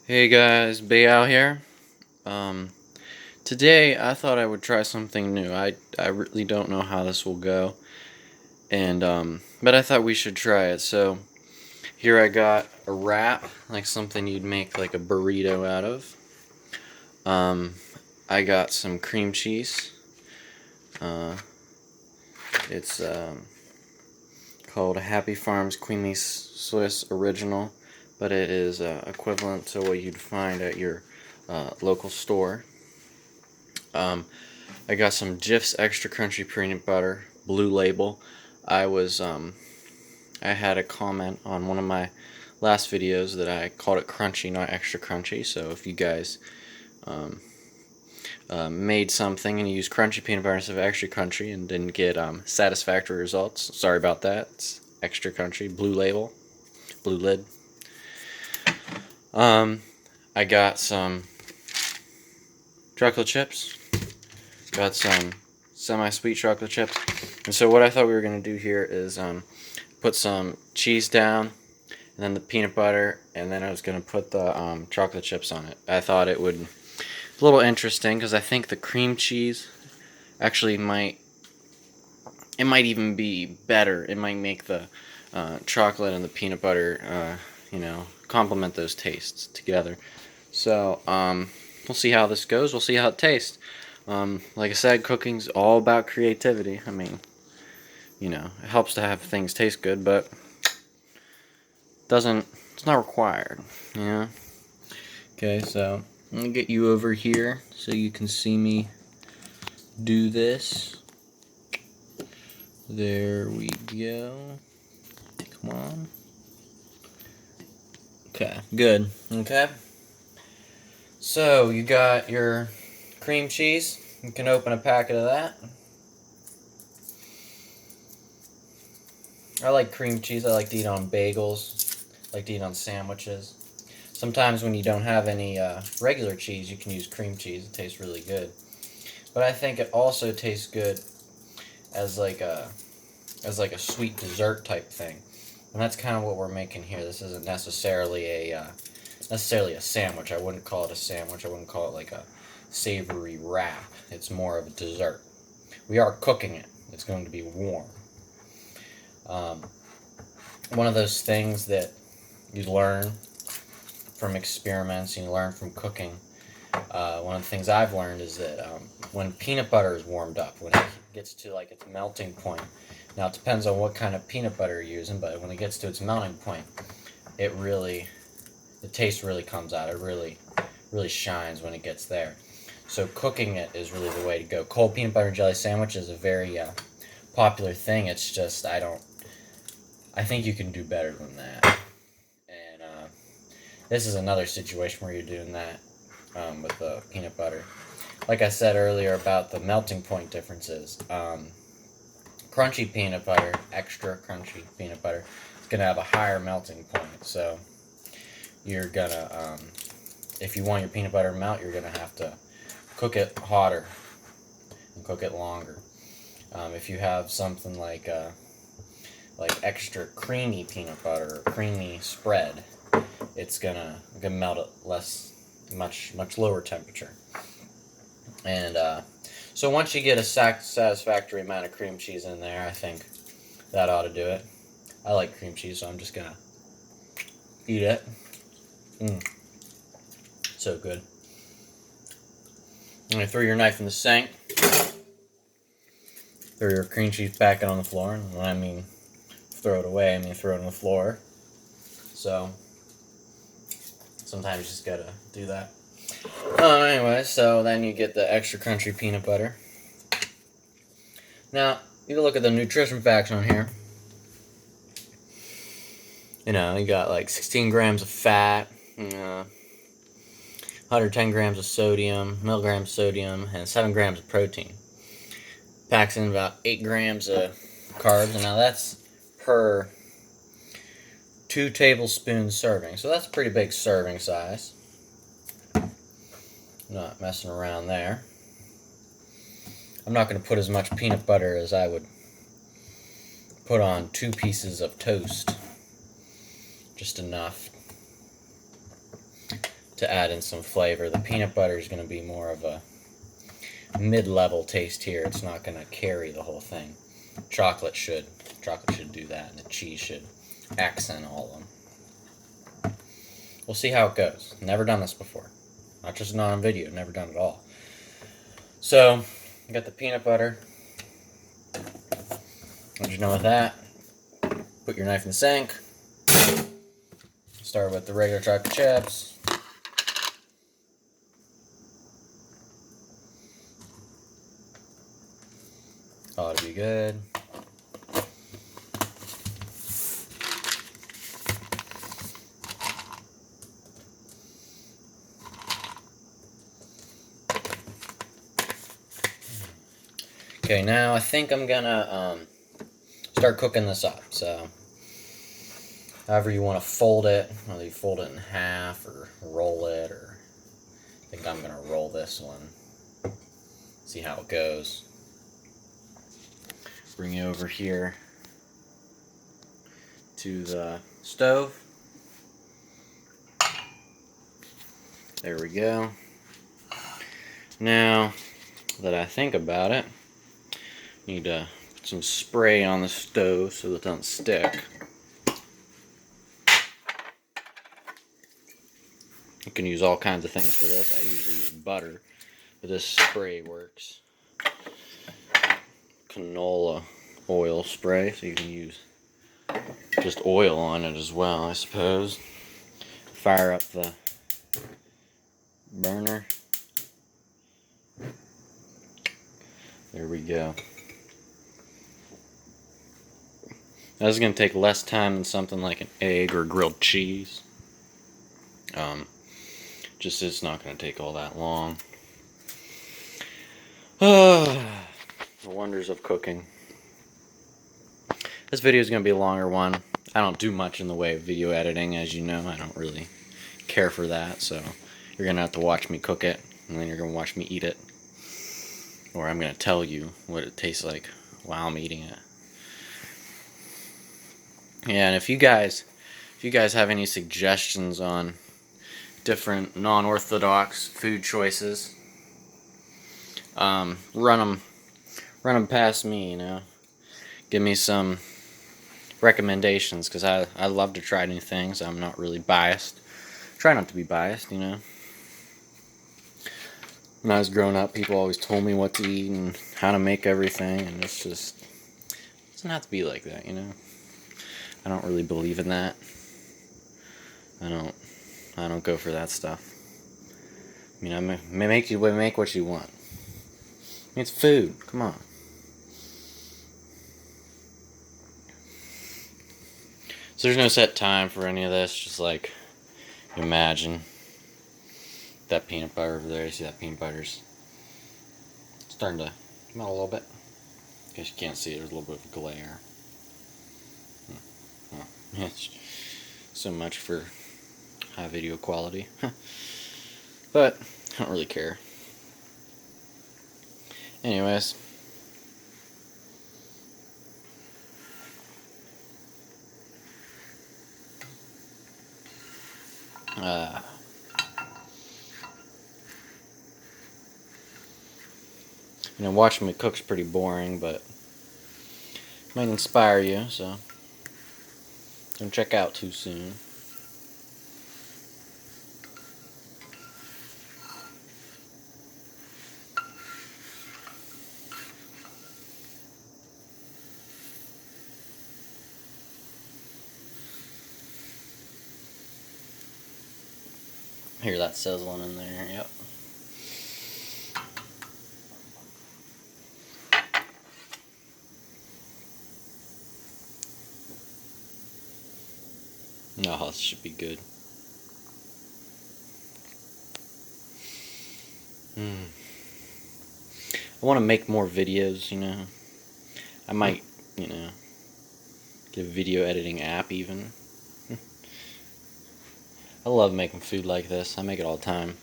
Hey guys, Bayal here. Um, Today I thought I would try something new. I really don't know how this will go, and but I thought we should try it. So here I got a wrap, like something you'd make like a burrito out of. Um, I got some cream cheese. Uh, it's called Happy Farms Creamy Swiss Original, but it is equivalent to what you'd find at your local store. Um, I got some Jif's Extra Crunchy Peanut Butter, Blue Label. I was I had a comment on one of my last videos that I called it crunchy, not extra crunchy. So if you guys um, made something and you used crunchy peanut butter instead of extra crunchy and didn't get satisfactory results, sorry about that. It's extra crunchy, Blue Label, Blue Lid. I got some chocolate chips. Got some semi-sweet chocolate chips. And so what I thought we were going to do here is put some cheese down, and then the peanut butter, and then I was going to put the chocolate chips on it. I thought it would be a little interesting because I think the cream cheese actually might even be better. It might make the chocolate and the peanut butter, complement those tastes together. So we'll see how this goes. We'll see how it tastes. Like I said, cooking's all about creativity. I mean, it helps to have things taste good, but it's not required, you know? Okay, so I'm gonna get you over here so you can see me do this. There we go. Come on. Okay, good. Okay. So you got your cream cheese. You can open a packet of that. I like cream cheese. I like to eat on bagels. I like to eat on sandwiches. Sometimes when you don't have any regular cheese, you can use cream cheese. It tastes really good. But I think it also tastes good as like a sweet dessert type thing. And that's kind of what we're making here. This isn't necessarily a sandwich. I wouldn't call it a sandwich. I wouldn't call it like a savory wrap. It's more of a dessert. We are cooking it. It's going to be warm. One of those things that you learn from experiments, you learn from cooking. One of the things I've learned is that when peanut butter is warmed up, when it gets to like its melting point, now it depends on what kind of peanut butter you're using, but when it gets to its melting point, the taste really comes out. It really shines when it gets there. So cooking it is really the way to go. Cold peanut butter and jelly sandwich is a very popular thing. It's just I think you can do better than that. And this is another situation where you're doing that with the peanut butter. Like I said earlier about the melting point differences, crunchy peanut butter, extra crunchy peanut butter, is going to have a higher melting point. So you're going to, if you want your peanut butter to melt, you're going to have to cook it hotter and cook it longer. If you have something like extra creamy peanut butter or creamy spread, it's gonna melt at much lower temperature. And so once you get a satisfactory amount of cream cheese in there, I think that ought to do it. I like cream cheese, so I'm just gonna eat it. So good. I'm gonna throw your knife in the sink. Throw your cream cheese packet on the floor, and when I mean throw it away, I mean throw it on the floor. So sometimes you just gotta do that. Anyway, so then you get the extra crunchy peanut butter. Now, you look at the nutrition facts on here. You got like 16 grams of fat, 110 grams of milligrams of sodium, and 7 grams of protein. Packs in about 8 grams of carbs, and now that's per 2 tablespoon serving. So that's a pretty big serving size. Not messing around there. I'm not going to put as much peanut butter as I would put on 2 pieces of toast. Just enough to add in some flavor. The peanut butter is going to be more of a mid-level taste here. It's not going to carry the whole thing. Chocolate should do that, and the cheese should accent all of them. We'll see how it goes. Never done this before. Not just not on video, never done it at all. So, I got the peanut butter. What you know with that? Put your knife in the sink. Start with the regular chocolate chips. Ought to be good. Okay, now I think I'm gonna start cooking this up. So, however you want to fold it, whether you fold it in half or roll it, or I think I'm gonna roll this one. See how it goes. Bring it over here to the stove. There we go. Now that I think about it, need to put some spray on the stove so that it doesn't stick. You can use all kinds of things for this. I usually use butter, but this spray works. Canola oil spray, so you can use just oil on it as well, I suppose. Fire up the burner. There we go. Now, this is going to take less time than something like an egg or grilled cheese. Just it's not going to take all that long. The wonders of cooking. This video is going to be a longer one. I don't do much in the way of video editing, as you know. I don't really care for that, so you're going to have to watch me cook it, and then you're going to watch me eat it. Or I'm going to tell you what it tastes like while I'm eating it. Yeah, and if you guys have any suggestions on different non-orthodox food choices, run them past me, you know. Give me some recommendations, because I love to try new things. I'm not really biased. Try not to be biased, you know. When I was growing up, people always told me what to eat and how to make everything, and it doesn't have to be like that, you know. I don't really believe in that. I don't go for that stuff. I mean, I make what you want. It's food. Come on. So there's no set time for any of this. Just like, imagine that peanut butter over there. You see that peanut butter's starting to come out a little bit. In case you can't see it, there's a little bit of glare. It's so much for high video quality. But I don't really care. Anyways. You know, watching me cook's pretty boring, but it might inspire you, so don't check out too soon. Hear that sizzling in there, yep. Oh, this should be good. I want to make more videos, you know. I might, you know, get a video editing app even. I love making food like this. I make it all the time.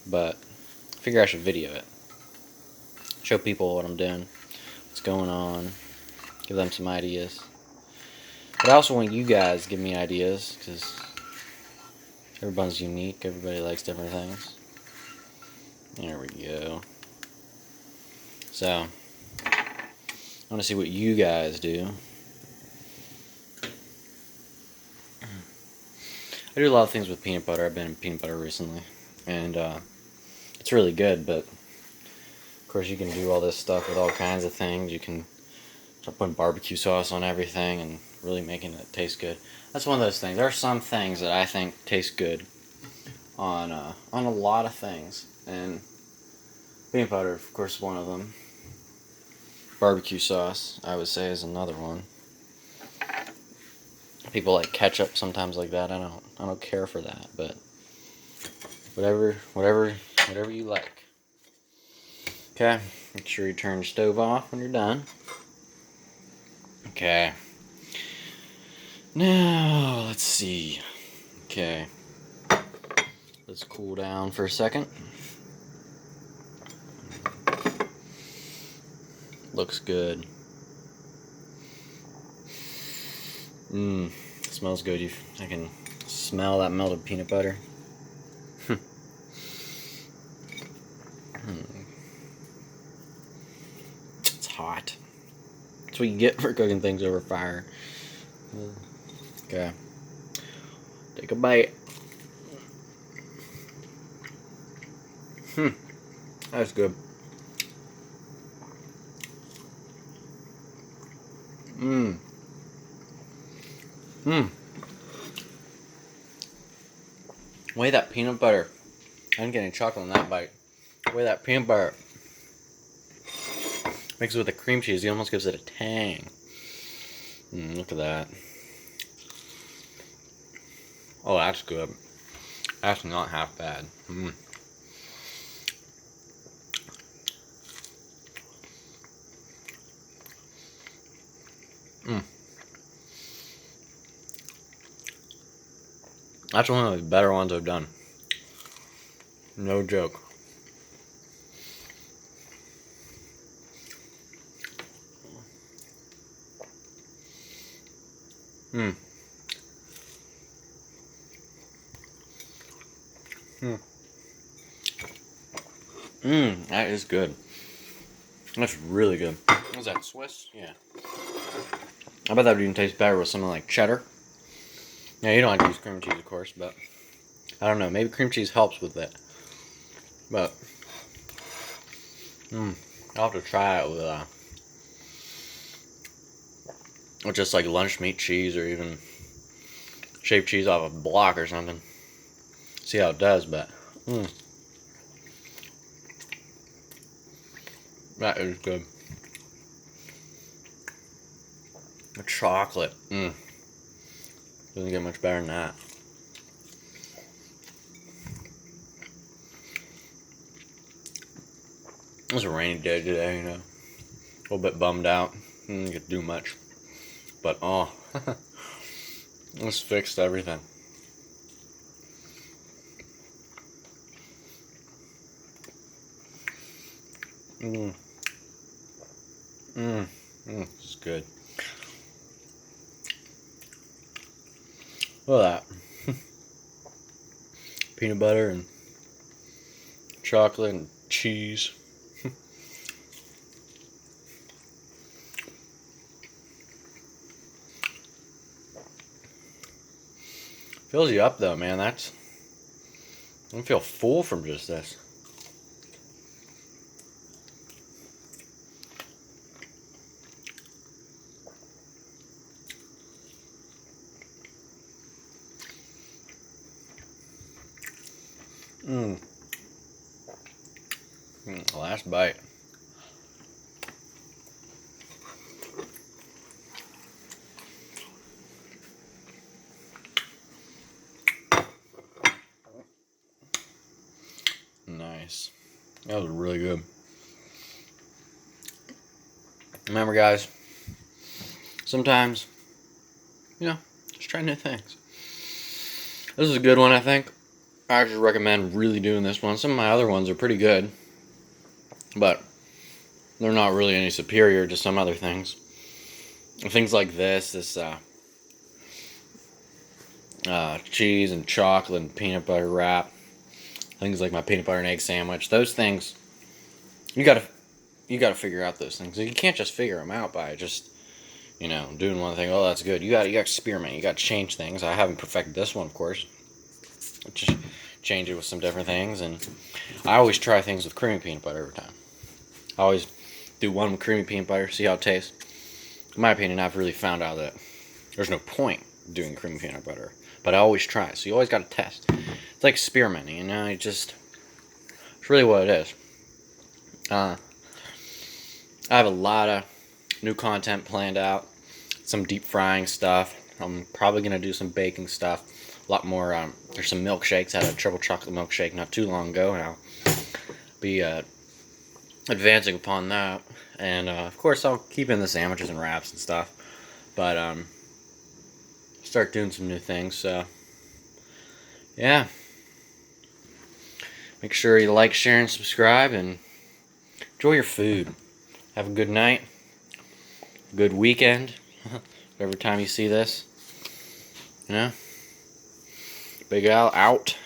But I figure I should video it. Show people what I'm doing, what's going on, give them some ideas. But I also want you guys to give me ideas, because Everyone's unique. Everybody likes different things. There we go. So, I want to see what you guys do. I do a lot of things with peanut butter. I've been in peanut butter recently. And it's really good, but of course you can do all this stuff with all kinds of things. You can start putting barbecue sauce on everything and really making it taste good. That's one of those things. There are some things that I think taste good on a lot of things. And peanut butter, of course, is one of them. Barbecue sauce, I would say, is another one. People like ketchup sometimes like that. I don't care for that, but whatever you like. Okay, make sure you turn your stove off when you're done. Okay. Now, let's see. Okay. Let's cool down for a second. Looks good. Smells good. I can smell that melted peanut butter. It's hot. That's what you get for cooking things over fire. Okay. Take a bite. That's good. Way that peanut butter. I didn't get any chocolate on that bite. Way that peanut butter mixed with the cream cheese, it almost gives it a tang. Look at that. Oh, that's good. That's not half bad. That's one of the better ones I've done. No joke. That is good. That's really good. Was that Swiss? Yeah. I bet that would even taste better with something like cheddar. Yeah, you don't have to use cream cheese, of course, but I don't know. Maybe cream cheese helps with that. But I'll have to try it with just like lunch meat cheese or even shaved cheese off a block or something. See how it does, but that is good. The chocolate, doesn't get much better than that. It was a rainy day today, you know. A little bit bummed out. Didn't get to do much. But, this fixed everything. It's good. Look at that. Peanut butter and chocolate and cheese. Fills you up though, man. I feel full from just this. Last bite. Nice. That was really good. Remember, guys, sometimes, just try new things. This is a good one, I think. I actually recommend really doing this one. Some of my other ones are pretty good, but they're not really any superior to some other things. Things like this cheese and chocolate and peanut butter wrap. Things like my peanut butter and egg sandwich. Those things, you gotta figure out those things. You can't just figure them out by just doing one thing. Oh, that's good. You got to experiment. You got to change things. I haven't perfected this one, of course. Just change it with some different things, and I always try things with creamy peanut butter every time. I always do one with creamy peanut butter, see how it tastes. In my opinion, I've really found out that there's no point doing creamy peanut butter, but I always try. So you always got to test. It's like experimenting, it's really what it is. I have a lot of new content planned out. Some deep frying stuff. I'm probably gonna do some baking stuff. A lot more. There's some milkshakes. I had a triple chocolate milkshake not too long ago, and I'll be advancing upon that. And of course, I'll keep in the sandwiches and wraps and stuff. But start doing some new things. So yeah, make sure you like, share, and subscribe, and enjoy your food. Have a good night. Good weekend. Every time you see this, Big Al out.